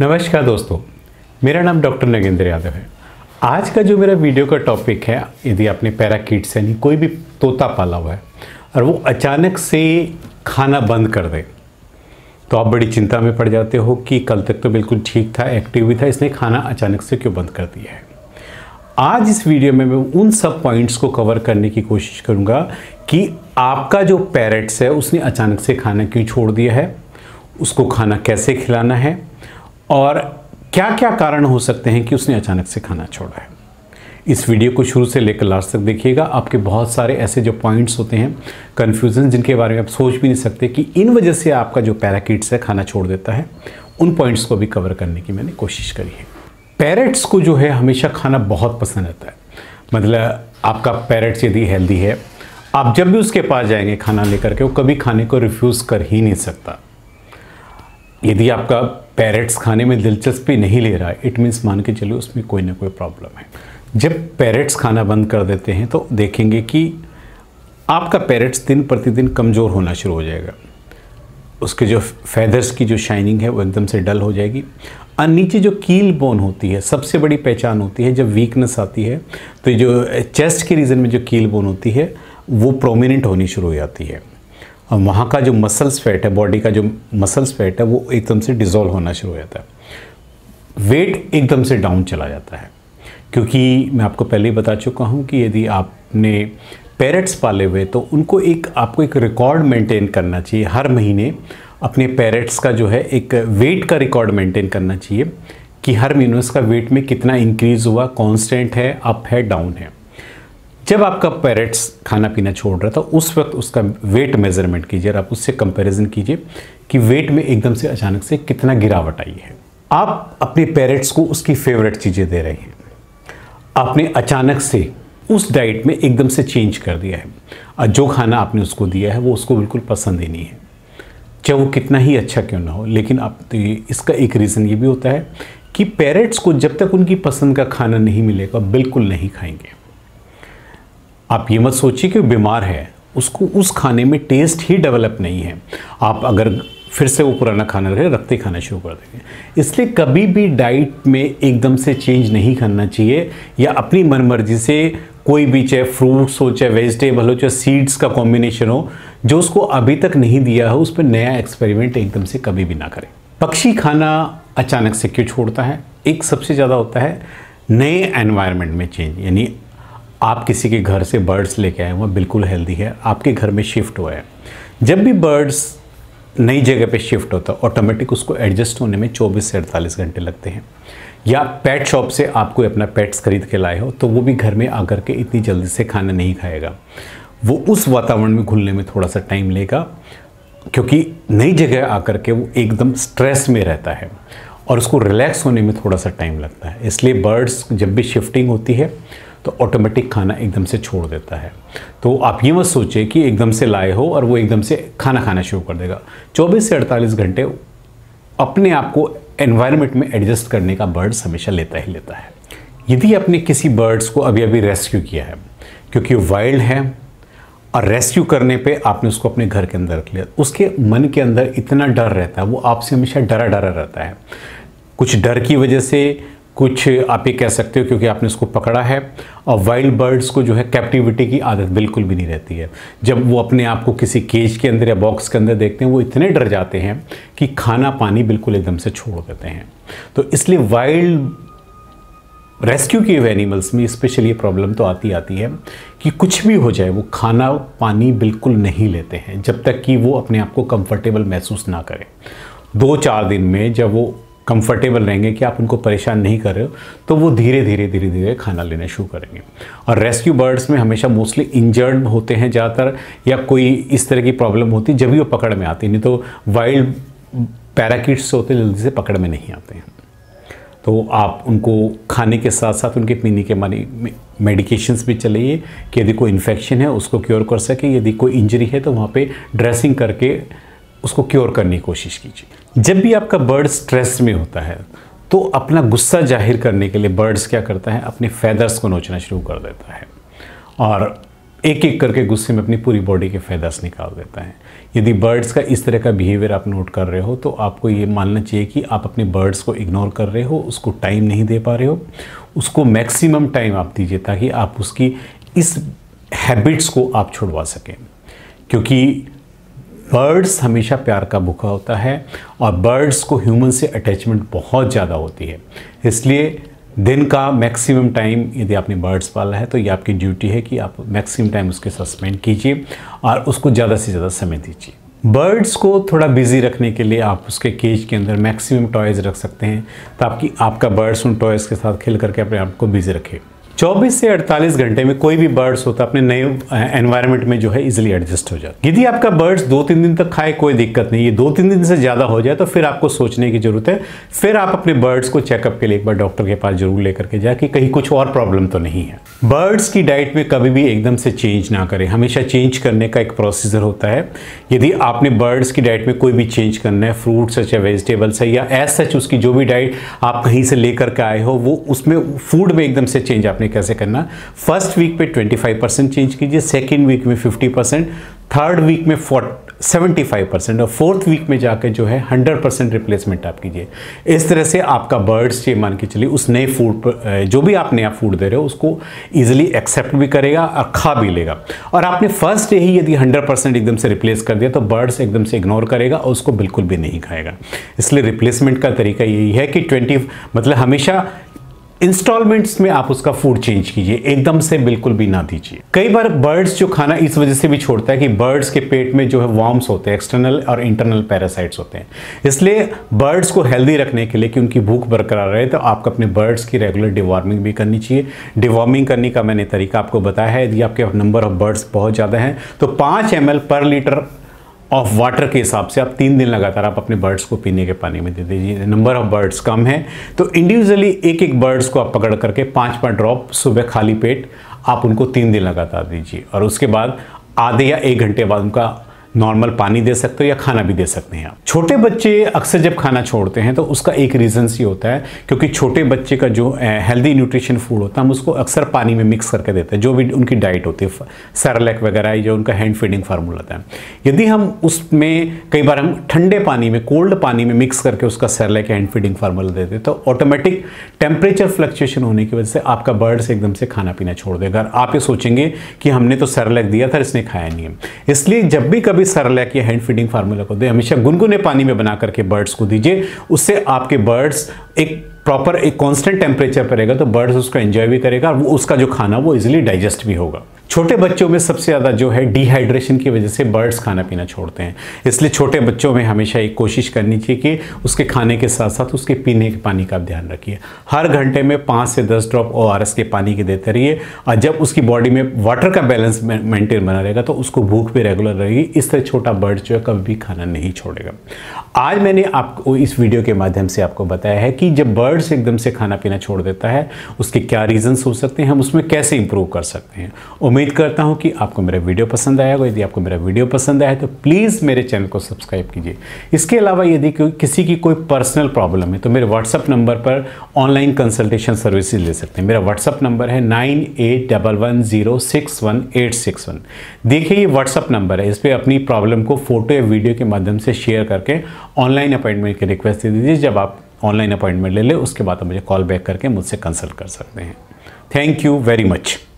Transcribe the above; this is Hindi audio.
नमस्कार दोस्तों, मेरा नाम डॉक्टर नगेंद्र यादव है। आज का जो मेरा वीडियो का टॉपिक है, यदि आपने पैराकीट्स यानी कोई भी तोता पाला हुआ है और वो अचानक से खाना बंद कर दे तो आप बड़ी चिंता में पड़ जाते हो कि कल तक तो बिल्कुल ठीक था, एक्टिव भी था, इसने खाना अचानक से क्यों बंद कर दिया है। आज इस वीडियो में मैं उन सब पॉइंट्स को कवर करने की कोशिश करूँगा कि आपका जो पैरेट्स है उसने अचानक से खाना क्यों छोड़ दिया है, उसको खाना कैसे खिलाना है और क्या क्या कारण हो सकते हैं कि उसने अचानक से खाना छोड़ा है। इस वीडियो को शुरू से लेकर लास्ट तक देखिएगा। आपके बहुत सारे ऐसे जो पॉइंट्स होते हैं, कन्फ्यूजन, जिनके बारे में आप सोच भी नहीं सकते कि इन वजह से आपका जो पैराकीट्स है खाना छोड़ देता है, उन पॉइंट्स को भी कवर करने की मैंने कोशिश करी है। पैरेट्स को जो है हमेशा खाना बहुत पसंद आता है। मतलब आपका पैरेट्स यदि हेल्दी है, आप जब भी उसके पास जाएंगे खाना लेकर के, वो कभी खाने को रिफ्यूज़ कर ही नहीं सकता। यदि आपका पैरेट्स खाने में दिलचस्पी नहीं ले रहा है, इट मीन्स मान के चलिए उसमें कोई ना कोई प्रॉब्लम है। जब पैरेट्स खाना बंद कर देते हैं तो देखेंगे कि आपका पैरेट्स दिन प्रतिदिन कमज़ोर होना शुरू हो जाएगा। उसके जो फैदर्स की जो शाइनिंग है वो एकदम से डल हो जाएगी और नीचे जो कील बोन होती है, सबसे बड़ी पहचान होती है जब वीकनेस आती है तो जो चेस्ट के रीजन में जो कील बोन होती है वो प्रोमिनेंट होनी शुरू हो जाती है और वहाँ का जो मसल्स फैट है, बॉडी का जो मसल्स फैट है वो एकदम से डिज़ोल्व होना शुरू हो जाता है। वेट एकदम से डाउन चला जाता है, क्योंकि मैं आपको पहले ही बता चुका हूँ कि यदि आपने पैरेट्स पाले हुए तो उनको आपको एक रिकॉर्ड मेंटेन करना चाहिए। हर महीने अपने पैरेट्स का जो है एक वेट का रिकॉर्ड मेंटेन करना चाहिए कि हर महीने उसका वेट में कितना इंक्रीज़ हुआ, कांस्टेंट है, अप है, डाउन है। जब आपका पैरेट्स खाना पीना छोड़ रहा था उस वक्त उसका वेट मेज़रमेंट कीजिए और आप उससे कंपैरिजन कीजिए कि वेट में एकदम से अचानक से कितना गिरावट आई है। आप अपने पैरेट्स को उसकी फेवरेट चीज़ें दे रहे हैं, आपने अचानक से उस डाइट में एकदम से चेंज कर दिया है और जो खाना आपने उसको दिया है वो उसको बिल्कुल पसंद ही नहीं है, चाहे वो कितना ही अच्छा क्यों ना हो। लेकिन आप तो इसका एक रीज़न ये भी होता है कि पैरेट्स को जब तक उनकी पसंद का खाना नहीं मिलेगा बिल्कुल नहीं खाएंगे। आप ये मत सोचिए कि बीमार है, उसको उस खाने में टेस्ट ही डेवलप नहीं है। आप अगर फिर से वो पुराना खाना रहे रखते खाना शुरू कर देंगे। इसलिए कभी भी डाइट में एकदम से चेंज नहीं करना चाहिए या अपनी मनमर्जी से कोई भी, चाहे फ्रूट्स हो, चाहे वेजिटेबल हो, चाहे सीड्स का कॉम्बिनेशन हो, जो उसको अभी तक नहीं दिया हो उस पर नया एक्सपेरिमेंट एकदम से कभी भी ना करें। पक्षी खाना अचानक से क्यों छोड़ता है? एक सबसे ज़्यादा होता है नए एनवायरनमेंट में चेंज। यानी आप किसी के घर से बर्ड्स लेके आए, वो बिल्कुल हेल्दी है, आपके घर में शिफ्ट हुआ है। जब भी बर्ड्स नई जगह पे शिफ्ट होता है ऑटोमेटिक उसको एडजस्ट होने में 24 से 48 घंटे लगते हैं। या पेट शॉप से आप कोई अपना पेट्स खरीद के लाए हो तो वो भी घर में आकर के इतनी जल्दी से खाना नहीं खाएगा, वो उस वातावरण में घुलने में थोड़ा सा टाइम लेगा, क्योंकि नई जगह आकर के वो एकदम स्ट्रेस में रहता है और उसको रिलैक्स होने में थोड़ा सा टाइम लगता है। इसलिए बर्ड्स जब भी शिफ्टिंग होती है तो ऑटोमेटिक खाना एकदम से छोड़ देता है। तो आप ये मत सोचिए कि एकदम से लाए हो और वो एकदम से खाना खाना शुरू कर देगा। 24 से 48 घंटे अपने आप को एनवायरनमेंट में एडजस्ट करने का बर्ड्स हमेशा लेता ही लेता है। यदि आपने किसी बर्ड्स को अभी अभी रेस्क्यू किया है, क्योंकि वो वाइल्ड है और रेस्क्यू करने पे आपने उसको अपने घर के अंदर रख लिया, उसके मन के अंदर इतना डर रहता है, वो आपसे हमेशा डरा डरा रहता है। कुछ डर की वजह से, कुछ आप ये कह सकते हो क्योंकि आपने उसको पकड़ा है। और वाइल्ड बर्ड्स को जो है कैप्टिविटी की आदत बिल्कुल भी नहीं रहती है। जब वो अपने आप को किसी केज के अंदर या बॉक्स के अंदर देखते हैं वो इतने डर जाते हैं कि खाना पानी बिल्कुल एकदम से छोड़ देते हैं। तो इसलिए वाइल्ड रेस्क्यू किए हुए एनिमल्स में स्पेशली ये प्रॉब्लम तो आती है कि कुछ भी हो जाए वो खाना पानी बिल्कुल नहीं लेते हैं जब तक कि वो अपने आप को कंफर्टेबल महसूस ना करें। 2-4 दिन में जब वो कंफर्टेबल रहेंगे कि आप उनको परेशान नहीं कर रहे हो तो वो धीरे धीरे खाना लेना शुरू करेंगे। और रेस्क्यू बर्ड्स में हमेशा मोस्टली इंजर्ड होते हैं ज़्यादातर, या कोई इस तरह की प्रॉब्लम होती है जब भी वो पकड़ में आती है, नहीं तो वाइल्ड पैराकीट्स होते जल्दी से पकड़ में नहीं आते हैं। तो आप उनको खाने के साथ साथ उनके पीने के मेडिकेशंस भी चलाइए कि यदि कोई इन्फेक्शन है उसको क्योर कर सके, यदि कोई इंजरी है तो वहाँ पे ड्रेसिंग करके उसको क्योर करने की कोशिश कीजिए। जब भी आपका बर्ड स्ट्रेस में होता है तो अपना गुस्सा जाहिर करने के लिए बर्ड्स क्या करता है, अपने फैदर्स को नोचना शुरू कर देता है। और एक एक करके गुस्से में अपनी पूरी बॉडी के फेदर्स निकाल देता है। यदि बर्ड्स का इस तरह का बिहेवियर आप नोट कर रहे हो तो आपको ये मानना चाहिए कि आप अपने बर्ड्स को इग्नोर कर रहे हो, उसको टाइम नहीं दे पा रहे हो। उसको मैक्सिमम टाइम आप दीजिए ताकि आप उसकी इस हैबिट्स को आप छुड़वा सकें, क्योंकि बर्ड्स हमेशा प्यार का भूखा होता है और बर्ड्स को ह्यूमन से अटैचमेंट बहुत ज़्यादा होती है। इसलिए दिन का मैक्सिमम टाइम यदि आपने बर्ड्स पाला है तो ये आपकी ड्यूटी है कि आप मैक्सिमम टाइम उसके साथ स्पेंड कीजिए और उसको ज़्यादा से ज़्यादा समय दीजिए। बर्ड्स को थोड़ा बिजी रखने के लिए आप उसके केज के अंदर मैक्सिमम टॉयज़ रख सकते हैं ताकि आपका बर्ड्स उन टॉयज़ के साथ खेल करके अपने आप को बिजी रखे। 24 से 48 घंटे में कोई भी बर्ड्स होता है अपने नए एनवायरनमेंट में जो है इजीली एडजस्ट हो जाता है। यदि आपका बर्ड्स 2-3 दिन तक खाए कोई दिक्कत नहीं है, 2-3 दिन से ज़्यादा हो जाए तो फिर आपको सोचने की ज़रूरत है। फिर आप अपने बर्ड्स को चेकअप के लिए एक बार डॉक्टर के पास जरूर लेकर के जाए कि कहीं कुछ और प्रॉब्लम तो नहीं है। बर्ड्स की डाइट में कभी भी एकदम से चेंज ना करें, हमेशा चेंज करने का एक प्रोसीजर होता है। यदि आपने बर्ड्स की डाइट में कोई भी चेंज करना है, फ्रूट्स है चाहे वेजिटेबल्स है या एज सच उसकी जो भी डाइट आप कहीं से लेकर के आए हो वो उसमें फूड में एकदम से चेंज आपने कैसे करना। फर्स्ट वीक पे 25% चेंज कीजिए, सेकेंड वीक में 50%, थर्ड वीक में 75% और फोर्थ वीक में जाकर जो है 100% रिप्लेसमेंट आप कीजिए। इस तरह से आपका बर्ड्स ये मान के चलिए उस नए फूड पर जो भी आप नया फूड दे रहे हो उसको इजीली एक्सेप्ट भी करेगा और खा भी लेगा। और आपने फर्स्ट डे ही यदि 100% एकदम से रिप्लेस कर दिया तो बर्ड्स एकदम से इग्नोर करेगा और उसको बिल्कुल भी नहीं खाएगा। इसलिए रिप्लेसमेंट का तरीका यही है कि 20 मतलब हमेशा इंस्टॉलमेंट्स में आप उसका फूड चेंज कीजिए, एकदम से बिल्कुल भी ना दीजिए। कई बार बर्ड्स जो खाना इस वजह से भी छोड़ता है कि बर्ड्स के पेट में जो है वॉर्म्स होते हैं, एक्सटर्नल और इंटरनल पैरासाइट्स होते हैं। इसलिए बर्ड्स को हेल्दी रखने के लिए कि उनकी भूख बरकरार रहे तो आपको अपने बर्ड्स की रेगुलर डिवॉर्मिंग भी करनी चाहिए। डिवॉर्मिंग करने का मैंने तरीका आपको बताया है। यदि आपके नंबर ऑफ बर्ड्स बहुत ज़्यादा हैं तो 5 ml पर लीटर ऑफ वाटर के हिसाब से आप 3 दिन लगातार आप अपने बर्ड्स को पीने के पानी में दे दीजिए। नंबर ऑफ बर्ड्स कम है तो इंडिविजुअली एक एक बर्ड्स को आप पकड़ करके 5-5 ड्रॉप सुबह खाली पेट आप उनको 3 दिन लगातार दीजिए और उसके बाद आधे या 1 घंटे बाद उनका नॉर्मल पानी दे सकते हो या खाना भी दे सकते हैं आप। छोटे बच्चे अक्सर जब खाना छोड़ते हैं तो उसका एक रीज़न ही होता है क्योंकि छोटे बच्चे का जो हेल्दी न्यूट्रिशन फूड होता है हम उसको अक्सर पानी में मिक्स करके देते हैं, जो भी उनकी डाइट होती है सेरेलैक वगैरह जो उनका हैंड फीडिंग फार्मूला होता है। यदि हम उसमें कई बार हम ठंडे पानी में कोल्ड पानी में मिक्स करके उसका सेरेलैक हैंड फीडिंग फार्मूला देते हैं तो ऑटोमेटिक टेम्परेचर फ्लक्चुएशन होने की वजह से आपका बर्ड्स एकदम से खाना पीना छोड़ देगा। आप ये सोचेंगे कि हमने तो सेरेलैक दिया था इसने खाया नहीं है। इसलिए जब भी कभी सेरेलैक या हैंड फीडिंग फार्मूला को दे हमेशा गुनगुने पानी में बना करके बर्ड्स को दीजिए। उससे आपके बर्ड्स एक प्रॉपर एक कांस्टेंट टेम्परेचर पर रहेगा तो बर्ड्स उसको एंजॉय भी करेगा और वो उसका जो खाना वो इजीली डाइजेस्ट भी होगा। छोटे बच्चों में सबसे ज़्यादा जो है डिहाइड्रेशन की वजह से बर्ड्स खाना पीना छोड़ते हैं। इसलिए छोटे बच्चों में हमेशा एक कोशिश करनी चाहिए कि उसके खाने के साथ साथ उसके पीने के पानी का ध्यान रखिए। हर घंटे में 5 से 10 ड्रॉप ORS के पानी के देते रहिए और जब उसकी बॉडी में वाटर का बैलेंस मेंटेन बना रहेगा तो उसको भूख भी रेगुलर रहेगी। इस तरह छोटा बर्ड जो है कभी भी खाना नहीं छोड़ेगा। आज मैंने आपको इस वीडियो के माध्यम से आपको बताया है कि जब बर्ड्स एकदम से खाना पीना छोड़ देता है उसके क्या रीजंस हो सकते हैं, हम उसमें कैसे इंप्रूव कर सकते हैं। उम्मीद करता हूं कि आपको मेरा वीडियो पसंद आया होगा। यदि आपको मेरा वीडियो पसंद आया तो प्लीज़ मेरे चैनल को सब्सक्राइब कीजिए। इसके अलावा यदि किसी की कोई पर्सनल प्रॉब्लम है तो मेरे व्हाट्सअप नंबर पर ऑनलाइन कंसल्टेशन सर्विसेज ले सकते हैं। मेरा व्हाट्सअप नंबर है 9811061861। देखिए ये व्हाट्सअप नंबर है, इस पर अपनी प्रॉब्लम को फोटो या वीडियो के माध्यम से शेयर करके ऑनलाइन अपॉइंटमेंट की रिक्वेस्ट दे दीजिए। जब आप ऑनलाइन अपॉइंटमेंट ले लें उसके बाद आप मुझे कॉल बैक करके मुझसे कंसल्ट कर सकते हैं। Thank you very much.